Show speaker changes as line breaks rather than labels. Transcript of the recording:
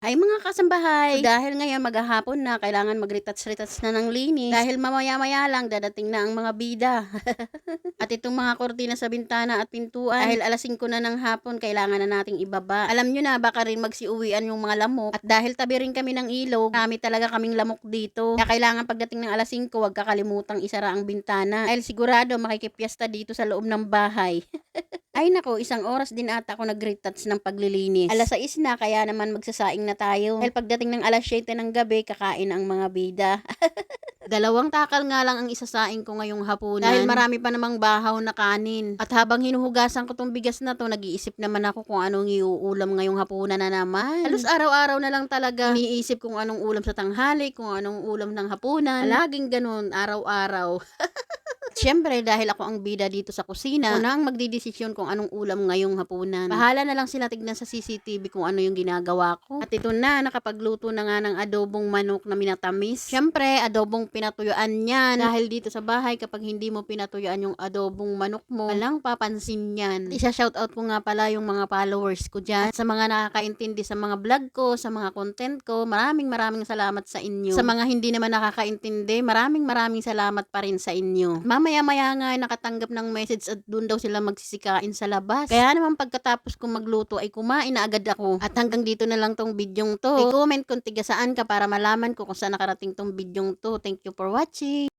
Ay mga kasambahay, dahil ngayon maghahapon na, kailangan mag-retouch-retouch na ng linis. Dahil mamaya-maya lang dadating na ang mga bida. At itong mga kortina sa bintana at pintuan, dahil alas 5 na ng hapon, kailangan na nating ibaba. Alam nyo na, baka rin magsiuwian yung mga lamok. At dahil tabi rin kami ng ilog, marami talaga kaming lamok dito. Kaya kailangan pagdating ng alas 5, huwag kakalimutang isara ang bintana. Dahil sigurado makikipyesta dito sa loob ng bahay. Ay nako, isang oras din ata ako nag-retouch ng paglilinis. Alas 6 na, kaya naman magsasaing na tayo. Dahil pagdating ng alas 7 ng gabi, kakain ang mga bida. Dalawang takal nga lang ang isasaing ko ngayong hapunan. Dahil marami pa namang bahaw na kanin. At habang hinuhugasan ko tong bigas na to, nag-iisip naman ako kung anong iuulam ngayong hapunan na naman. Halos araw-araw na lang talaga iniisip kung anong ulam sa tanghali, kung anong ulam ng hapunan. Laging ganun, araw-araw. Siyempre, dahil ako ang bida dito sa kusina, ako na ang magdidesisyon kung anong ulam ngayong hapunan. Bahala na lang sila tignan sa CCTV kung ano yung ginagawa ko. At ito na, nakapagluto na nga ng adobong manok na minatamis. Siyempre, adobong pinatuyuan yan. Dahil dito sa bahay, kapag hindi mo pinatuyuan yung adobong manok mo, walang papansin yan. Isa-shoutout ko nga pala yung mga followers ko dyan. At sa mga nakakaintindi sa mga vlog ko, sa mga content ko, maraming salamat sa inyo. Sa mga hindi naman nakakaintindi, maraming salamat pa rin sa inyo. Mamaya-maya nga nakatanggap ng message at doon daw sila magsisikain sa labas. Kaya naman pagkatapos kong magluto ay kumain na agad ako. At hanggang dito na lang tong bidyong to. I-comment kung tiga saan ka para malaman ko kung saan nakarating tong bidyong to. Thank you for watching.